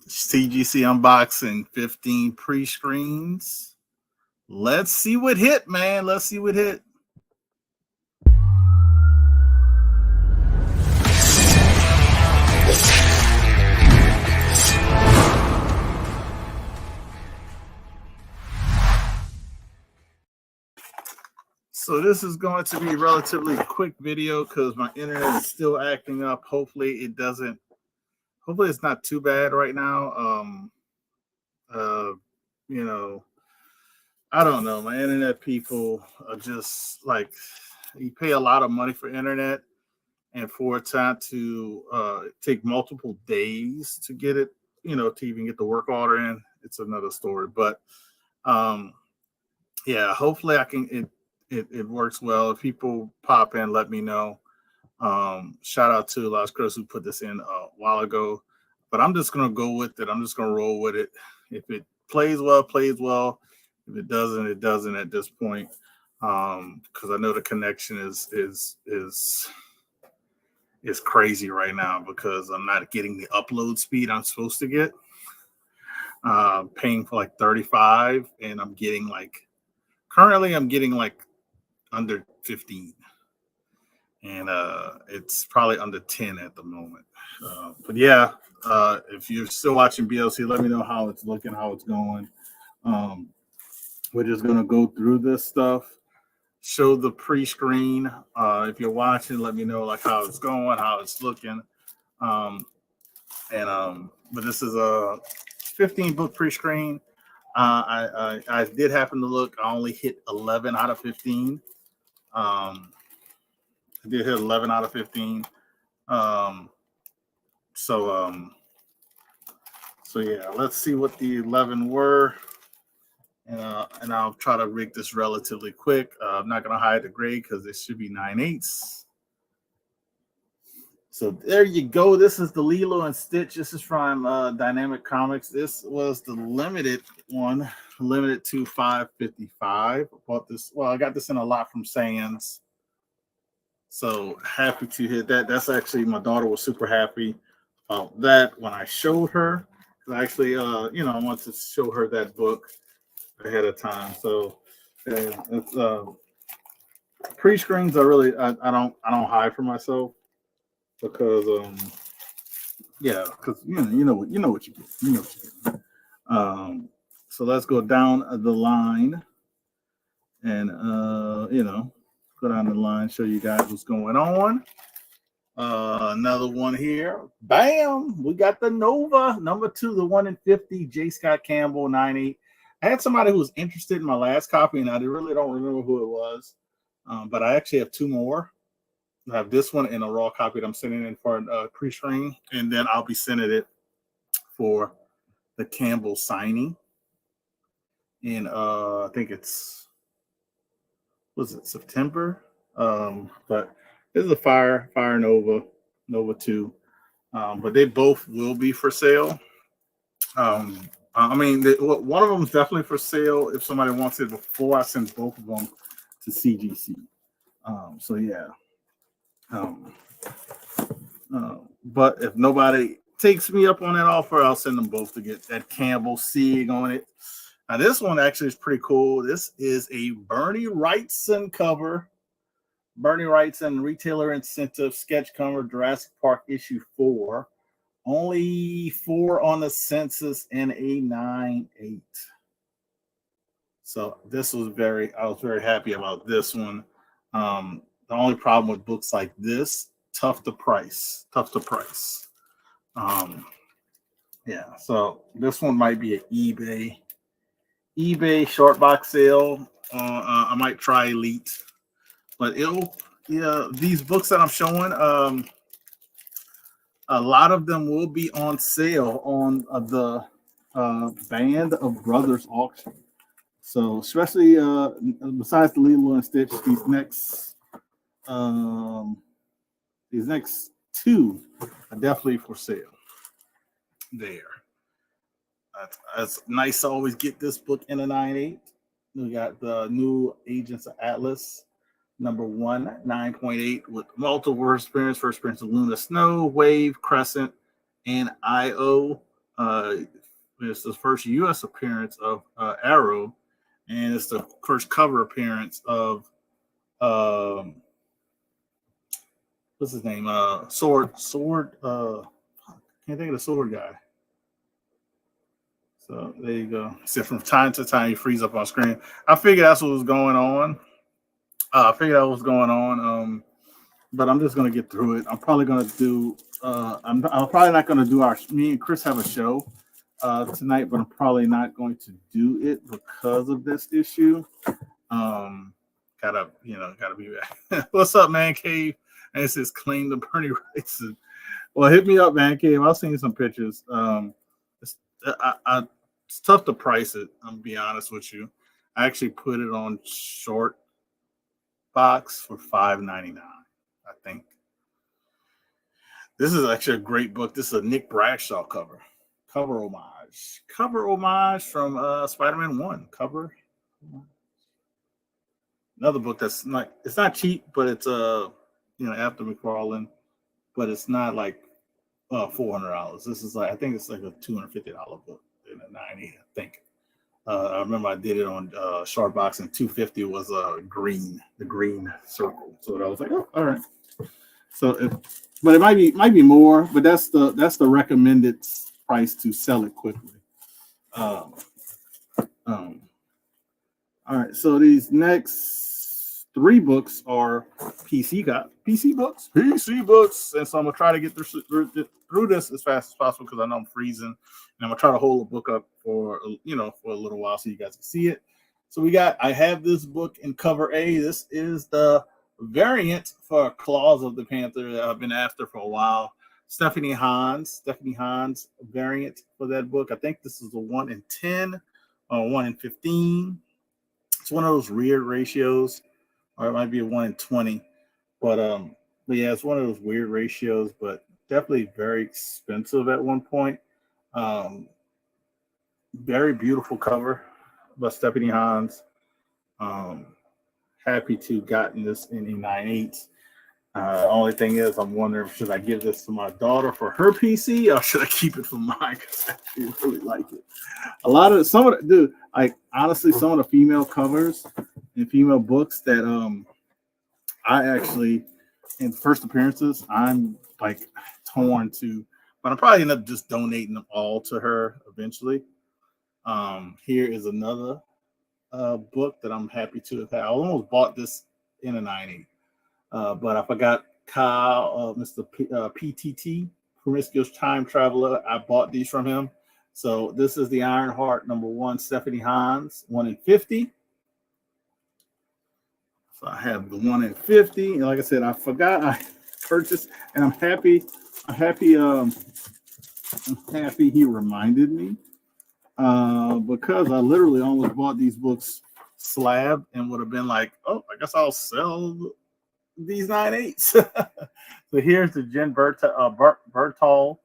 CGC unboxing 15 pre-screens. Let's see what hit, man. Let's see what hit. So this is going to be a relatively quick video because my internet is still acting up. Hopefully it's not too bad right now. You know, I don't know. My internet people are just like, you pay a lot of money for internet, and for it to take multiple days to get it, to even get the work order in, it's another story. But yeah, hopefully it works well. If people pop in, let me know. Shout out to Las Cruz who put this in a while ago. But I'm just gonna go with it. I'm just gonna roll with it. If it plays well, plays well. If it doesn't, it doesn't at this point. Because I know the connection is crazy right now because I'm not getting the upload speed I'm supposed to get. Paying for like 35, and currently I'm getting like under 15, and it's probably under 10 at the moment. But yeah, if you're still watching BLC, let me know how it's looking, how it's going. We're just gonna go through this stuff, show the pre-screen. If you're watching, let me know like how it's going, how it's looking. But this is a 15 book pre-screen. I did happen to look. I only hit 11 out of 15. I did hit 11 out of 15. So yeah, let's see what the 11 were. And I'll try to rig this relatively quick. I'm not going to hide the grade because it should be 9/8. So there you go. This is the Lilo and Stitch. This is from Dynamic Comics. This was the limited one, limited to 555. Bought this. Well, I got this in a lot from Sands. So happy to hit that. That's actually, my daughter was super happy about that when I showed her. I actually, I wanted to show her that book ahead of time. So yeah, it's pre-screens are really I don't hide for myself because because you know what you get. So let's go down the line and go down the line, show you guys what's going on. Another one here. Bam! We got the Nova number 2, the 1 in 50, J. Scott Campbell, 9/8. I had somebody who was interested in my last copy, and I really don't remember who it was. But I actually have 2 more. I have this one in a raw copy that I'm sending in for a pre-screen, and then I'll be sending it for the Campbell signing. And I think September? But this is a Fire Nova 2. But they both will be for sale. One of them is definitely for sale if somebody wants it before I send both of them to CGC. So yeah. But if nobody takes me up on that offer, I'll send them both to get that Campbell SIG on it. Now this one actually is pretty cool. This is a Bernie Wrightson cover. Bernie Wrightson Retailer Incentive sketch cover, Jurassic Park issue 4. Only 4 on the census and a 9/8. So this was I was very happy about this one. The only problem with books like this, tough to price. Yeah, so this one might be an eBay short box sale. I might try Elite, but these books that I'm showing, a lot of them will be on sale on the Band of Brothers auction. So especially besides the Lilo and Stitch, these next 2 are definitely for sale. There. That's nice to always get this book in a 9/8. We got the new Agents of Atlas, number 1, 9.8, with multiple experience. First appearance of Luna Snow, Wave, Crescent, and IO. It's the first U.S. appearance of Arrow, and it's the first cover appearance of what's his name? Sword. Can't think of the sword guy. So there you go. So from time to time, he frees up on screen. I figured that's what was going on. But I'm just gonna get through it. I'm probably gonna do. I'm probably not gonna do our. Me and Chris have a show tonight, but I'm probably not going to do it because of this issue. Gotta be back. What's up, Man Cave? And it says claim the Bernie rights. Well, hit me up, Man Cave. I'll send you some pictures. It's tough to price it. I'm gonna be honest with you. I actually put it on short box for $5.99. I think this is actually a great book. This is a Nick Bradshaw cover homage from Spider-Man 1 cover. Another book that's not, it's not cheap, but it's after McFarlane, but it's not like $400. This is like, I think it's like a $250 book in a 90, I think. I remember I did it on short box, and $250 was the green circle. So I was like, oh, all right. So, but it might be more, but that's the recommended price to sell it quickly. All right. So these next 3 books are PC books, and so I'm gonna try to get through this as fast as possible because I know I'm freezing, and I'm gonna try to hold the book up for a little while so you guys can see it. So I have this book in cover A. This is the variant for Claws of the Panther that I've been after for a while. Stephanie Hans variant for that book. I think this is a 1 in 10 or 1 in 15. It's one of those weird ratios, or it might be a 1 in 20. But yeah, it's one of those weird ratios, but definitely very expensive at one point. Very beautiful cover by Stephanie Hans. Happy to gotten this in a 9/8. Only thing is, I'm wondering, should I give this to my daughter for her PC, or should I keep it for mine? Because I really like it. Some of the female covers and female books that I actually, in first appearances, I'm like torn to, but I'm probably end up just donating them all to her eventually. Here is another book that I'm happy to have had. I almost bought this in a 90, but I forgot Kyle, Mr. PTT, Promiscuous Time Traveler. I bought these from him. So this is the Ironheart #1, Stephanie Hans, 1 in 50. So I have the 1 in 50, and like I said, I forgot I purchased, and I'm happy he reminded me. Because I literally almost bought these books slab and would have been like, oh, I guess I'll sell these 9/8. So here's the Jen Bertol,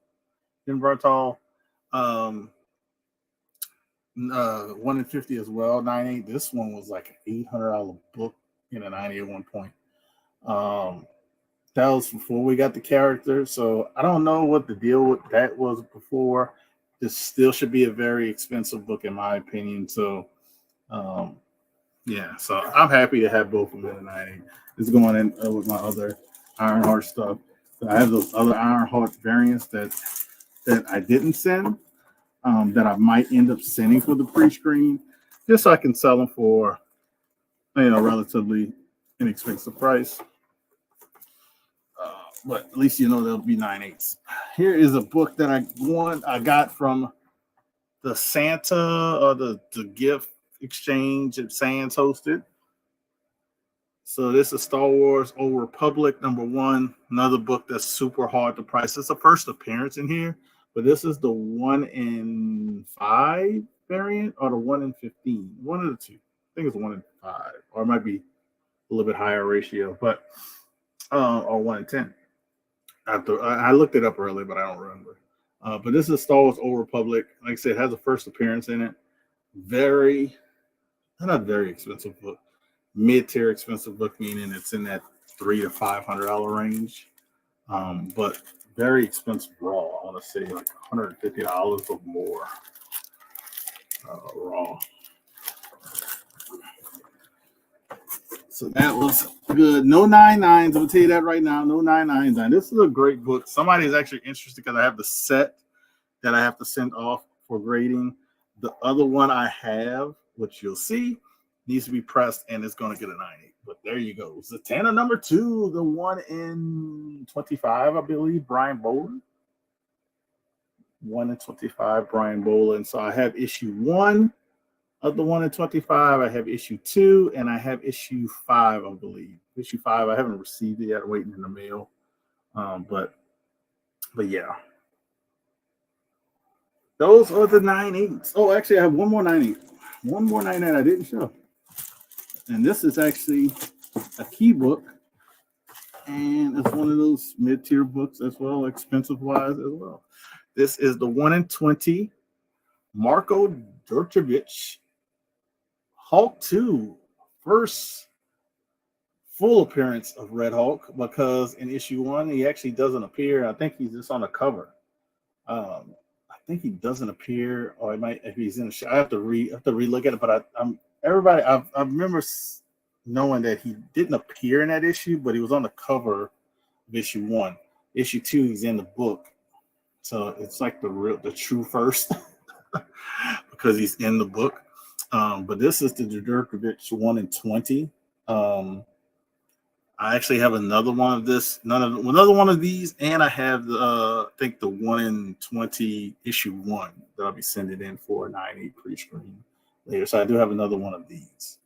1 in 50 as well, 9/8. This one was like an $800 book in a 90 at one point. That was before we got the character, so I don't know what the deal with that was before. This still should be a very expensive book in my opinion. So, yeah. So I'm happy to have both of them in the 90. It's going in with my other Ironheart stuff. So I have those other Ironheart variants that I didn't send, that I might end up sending for the pre-screen, just so I can sell them for relatively inexpensive price. But at least they'll be 9/8. Here is a book that I got from the Santa or the gift exchange that Sans hosted. So this is Star Wars Old Republic #1, another book that's super hard to price. It's a first appearance in here, but this is the 1 in 5 variant or the 1 in 15. One of the two. I think it's 1 in 5, or it might be a little bit higher ratio, but or 1 in 10. I looked it up earlier, but I don't remember. But this is Star Wars Old Republic. Like I said, it has a first appearance in it. Not very expensive book. Mid-tier expensive book, meaning it's in that $300 to $500 range. But very expensive raw. want to say like $150 or more raw. So that was good. No 99s. I'm gonna tell you that right now. No 99s. And this is a great book. Somebody is actually interested because I have the set that I have to send off for grading. The other one I have, which you'll see, needs to be pressed and it's going to get a 90. But there you go. Zatanna number 2, the 1 in 25, I believe, Brian Boland. 1 in 25, Brian Boland. So I have issue 1 of the 1 in 25. I have issue 2, and I have issue 5, I believe. Issue 5, I haven't received it yet. I'm waiting in the mail. But yeah. Those are the 9.8s. Oh, actually, I have one more 9.8. One more 9.8 I didn't show. And this is actually a key book. And it's one of those mid-tier books as well, expensive-wise as well. This is the 1 in 20 Marko Durčević Hulk 2, first full appearance of Red Hulk, because in issue 1 he actually doesn't appear. I think he's just on the cover. I think he doesn't appear, or it might if he's in the show. I have to relook at it. But I remember knowing that he didn't appear in that issue, but he was on the cover of issue 1. Issue 2, he's in the book. So it's like the true first because he's in the book. But this is the Durčević 1 in 20. I actually have another one of this, another one of these, and I have I think the 1 in 20 issue 1 that I'll be sending in for a 9.8 pre-screen later. So I do have another one of these.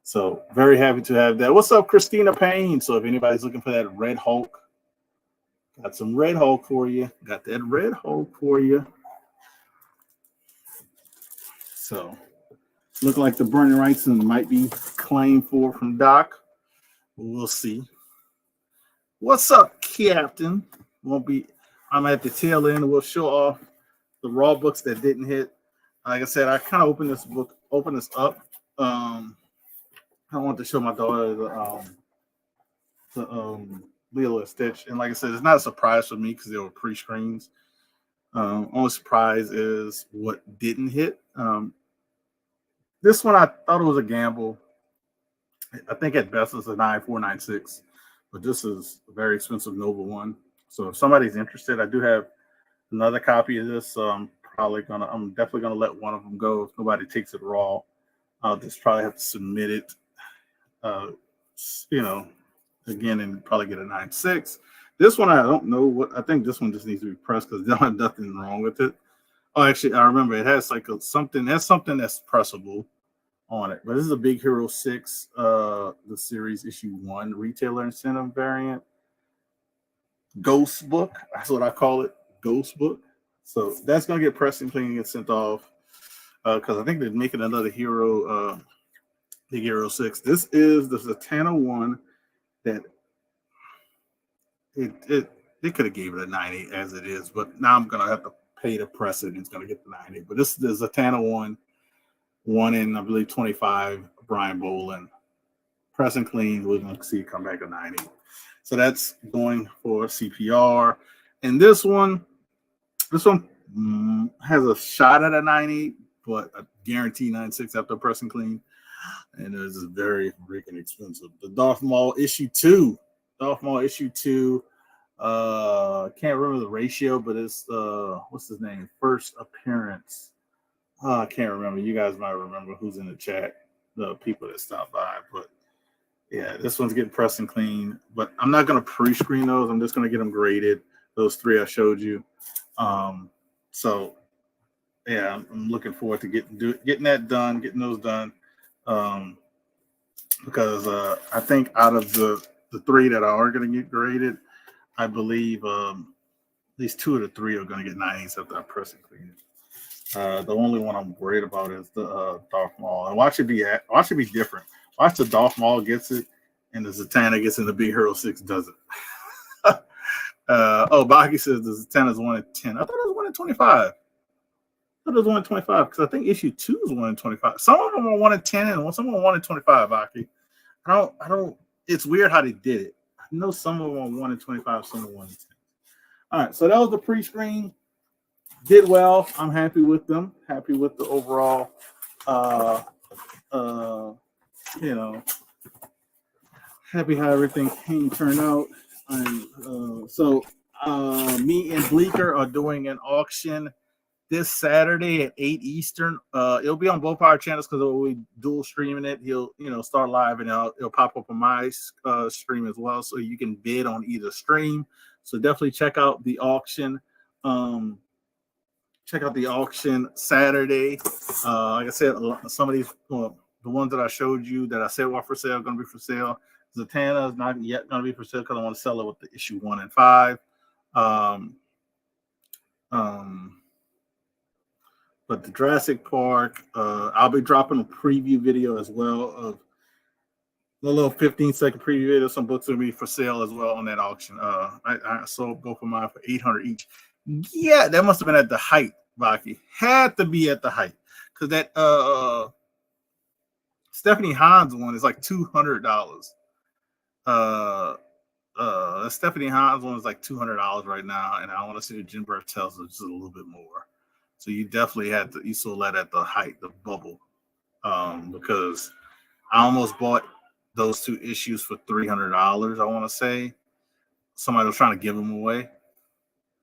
So very happy to have that. What's up, Christina Payne? So if anybody's looking for that Red Hulk, got some Red Hulk for you. Got that Red Hulk for you. So look like the burning rights might be claimed for from Doc. We'll see. What's up, Captain? I'm at the tail end. We'll show off the raw books that didn't hit. Like I said, I kind of opened this up. I want to show my daughter the Lilo and Stitch. And like I said, it's not a surprise for me because they were pre-screens. Only surprise is what didn't hit. This one, I thought it was a gamble. I think at best it's a 9496, but this is a very expensive Nova one. So if somebody's interested, I do have another copy of this. I'm definitely gonna let one of them go if nobody takes it raw. I'll just probably have to submit it, again, and probably get a 96. This one I don't know what. I think this one just needs to be pressed because there's nothing wrong with it. Oh, actually, I remember it has like something that's pressable on it. But this is a Big Hero 6, the series issue 1 retailer incentive variant. Ghost book. That's what I call it. Ghost book. So that's gonna get pressed and clean and get sent off. Because I think they're making another hero, Big Hero 6. This is the Zatanna one that it could have gave it a 90 as it is, but now I'm gonna have to pay to press it and it's gonna get the 90. But this is the Zatanna one in I believe 25, Brian Boland. Press and clean, we're gonna see it come back a 90. So that's going for CPR. And this one has a shot at a 90, but a guarantee 96 after press and clean. And it is very freaking expensive. The Darth Maul issue 2. Can't remember the ratio, but it's what's his name? First appearance. I can't remember. You guys might remember who's in the chat, the people that stopped by. But yeah, this one's getting pressed and clean. But I'm not gonna pre-screen those. I'm just gonna get them graded. Those 3 I showed you. So yeah, I'm looking forward to getting that done, getting those done. Because I think out of the 3 that are going to get graded, I believe at least 2 of the 3 are going to get 90s after I press and clean it. The only one I'm worried about is the Darth Maul. And watch it be different. Watch the Darth Maul gets it, and the Zatanna gets in the Big Hero 6 doesn't. Baki says the Zatanna's 1 in 10. I thought it was 1 in 25. It was 1 in 25 because I think issue 2 is 1 in 25. Some of them are 1 in 10 and some are 1 in 25, Baki. I don't. It's weird how they did it. I know some of them are 1 in 25, some are 1 in 10. All right, so that was the pre-screen. did well. I'm happy with them. Happy with the overall, you know, happy how everything turned out. Me and Bleeker are doing an auction this Saturday at 8 Eastern. It'll be on both our channels because we'll be dual streaming it. He'll, start live and it'll pop up on my stream as well. So you can bid on either stream. So definitely check out the auction. Check out the auction Saturday. Like I said, some of these, the ones that I showed you that I said were for sale, are going to be for sale. Zatanna is not yet going to be for sale because I want to sell it with the issue 1 and 5. But the Jurassic Park, I'll be dropping a preview video as well of a little 15-second preview video. Some books will be for sale as well on that auction. I sold both of mine for $800 each. Yeah, that must have been at the height, Baki. Had to be at the height. Because that Stephanie Hans one is like $200. Stephanie Hans one is like $200 right now, and I want to see the Jim Bartels is just a little bit more. So you definitely you saw that at the height, the bubble, because I almost bought those 2 issues for $300. I want to say somebody was trying to give them away,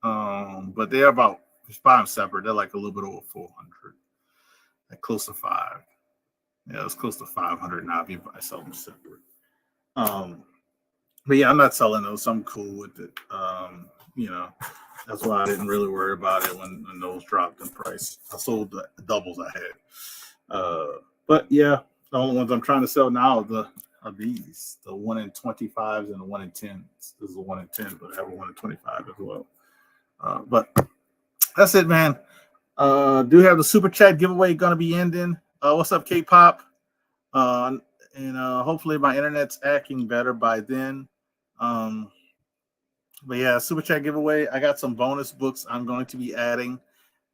but they're about, just buy them separate, they're like a little bit over 400, like close to 5. Yeah, it's close to 500 now if you sell them separate. But yeah, I'm not selling those. I'm cool with it. That's why I didn't really worry about it when those dropped in price. I sold the doubles I had. But yeah, the only ones I'm trying to sell now are these, the 1 in 25s and the 1 in 10s. This is a 1 in 10, but I have a 1 in 25 as well. But that's it, man. Do have the super chat giveaway going to be ending. What's up, K-pop? And hopefully my internet's acting better by then. But yeah, super chat giveaway. I got some bonus books I'm going to be adding,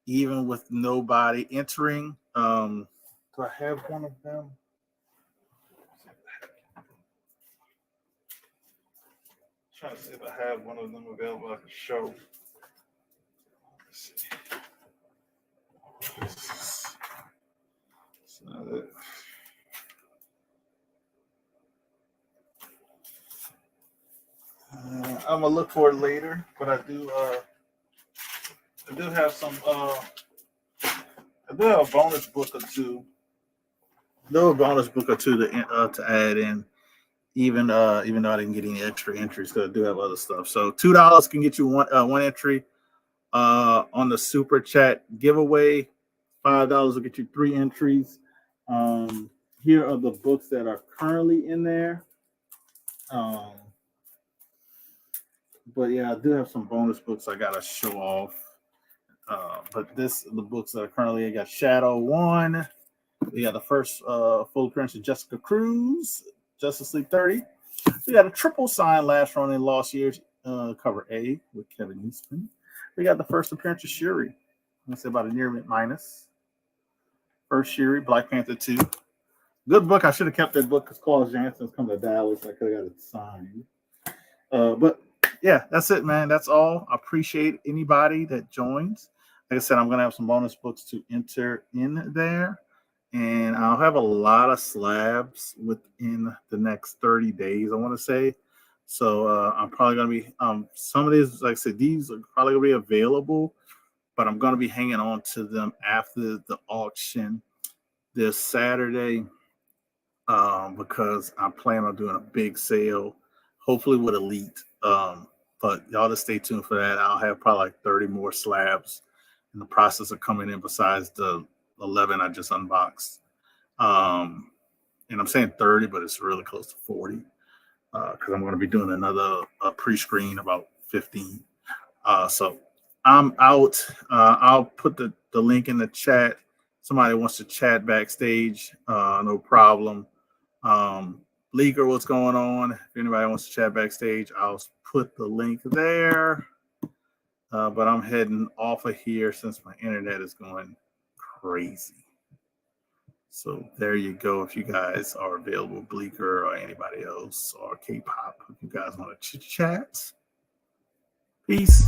even with nobody entering. Do I have one of them? I'm trying to see if I have one of them available I can show. Let's see. It's not it. I'm gonna look for it later, but I do have some. I do have a bonus book or two. No bonus book or two to add in, even though I didn't get any extra entries, because I do have other stuff. So $2 can get you one entry on the super chat giveaway. $5 will get you 3 entries. Here are the books that are currently in there. But yeah, I do have some bonus books I gotta show off. But the books that are currently, I got Shadow 1. We got the first full appearance of Jessica Cruz, Justice League 30. We got a triple sign last run in Lost Years, cover A with Kevin Eastman. We got the first appearance of Shuri. Let's say about a near minus. First Shuri, Black Panther 2. Good book. I should have kept that book because Claus Jansen's coming to Dallas. I could have got it signed. But yeah, that's it, man. That's all. I appreciate anybody that joins. Like I said, I'm going to have some bonus books to enter in there. And I'll have a lot of slabs within the next 30 days, I want to say. So I'm probably going to be, some of these, like I said, these are probably going to be available, but I'm going to be hanging on to them after the auction this Saturday because I plan on doing a big sale, hopefully with Elite. But y'all just stay tuned for that. I'll have probably like 30 more slabs in the process of coming in besides the 11 I just unboxed. And I'm saying 30, but it's really close to 40 because I'm going to be doing another pre-screen about 15. So I'm out. I'll put the link in the chat. Somebody wants to chat backstage, no problem. Leaker, what's going on? If anybody wants to chat backstage, I'll put the link there. But I'm heading off of here since my internet is going crazy. So there you go. If you guys are available, Bleeker or anybody else or K-pop, if you guys want to chit chat. Peace.